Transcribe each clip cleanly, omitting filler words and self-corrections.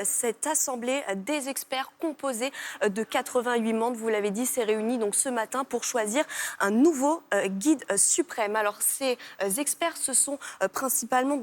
Cette assemblée des experts composée de 88 membres, vous l'avez dit, s'est réunie donc ce matin pour choisir un nouveau guide suprême. Alors ces experts, ce sont principalement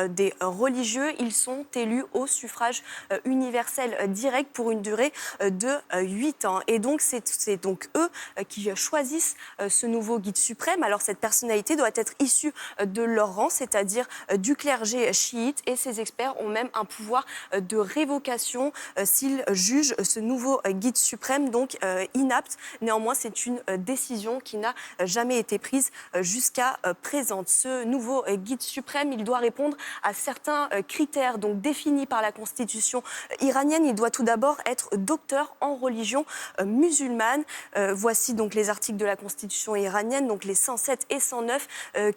des religieux. Ils sont élus au suffrage universel direct pour une durée de 8 ans. Et donc c'est donc eux qui choisissent ce nouveau guide suprême. Alors cette personnalité doit être issue de leur rang, c'est-à-dire du clergé chiite. Et ces experts ont même un pouvoir de révocation s'ils jugent ce nouveau guide suprême donc inapte. Néanmoins, c'est une décision qui n'a jamais été prise jusqu'à présent. Ce nouveau guide suprême, il doit répondre à certains critères donc définis par la constitution iranienne. Il doit tout d'abord être docteur en religion musulmane. Voici donc les articles de la constitution iranienne, donc les 107 et 109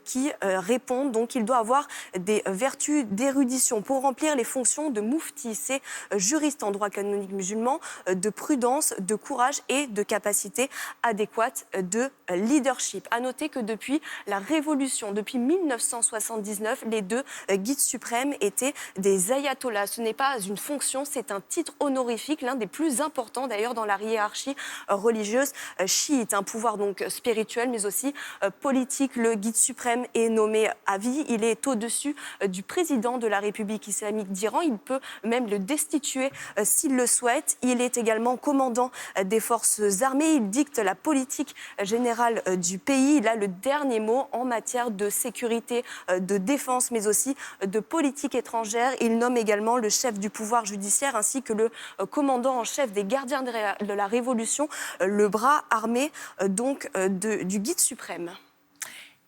qui répondent. Donc il doit avoir des vertus d'érudition pour remplir les fonctions de moufti. C'est juriste en droit canonique musulman, de prudence, de courage et de capacité adéquate de leadership. À noter que depuis la Révolution, depuis 1979, les deux guides suprêmes étaient des ayatollahs. Ce n'est pas une fonction, c'est un titre honorifique, l'un des plus importants d'ailleurs dans la hiérarchie religieuse chiite. Un pouvoir donc spirituel mais aussi politique. Le guide suprême est nommé à vie. Il est au-dessus du président de la République islamique d'Iran. Il peut même le destituer s'il le souhaite. Il est également commandant des forces armées. Il dicte la politique générale du pays. Il a le dernier mot en matière de sécurité, de défense, mais aussi de politique étrangère. Il nomme également le chef du pouvoir judiciaire ainsi que le commandant en chef des gardiens de la Révolution, le bras armé du guide suprême.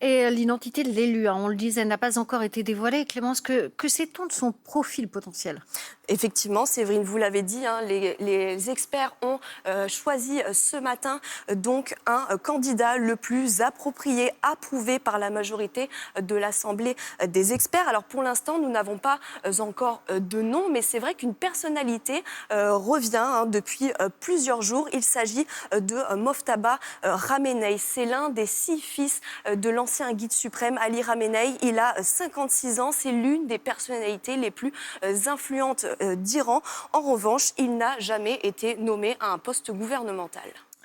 Et l'identité de l'élu, on le disait, n'a pas encore été dévoilée. Clémence, que sait-on de son profil potentiel ? Effectivement, Séverine, vous l'avez dit, les experts ont choisi ce matin donc un candidat le plus approprié, approuvé par la majorité de l'Assemblée des experts. Alors pour l'instant, nous n'avons pas encore de nom, mais c'est vrai qu'une personnalité revient depuis plusieurs jours. Il s'agit de Mojtaba Khamenei. C'est l'un des 6 fils de l'ancien guide suprême Ali Khamenei. Il a 56 ans, c'est l'une des personnalités les plus influentes d'Iran. En revanche, il n'a jamais été nommé à un poste gouvernemental.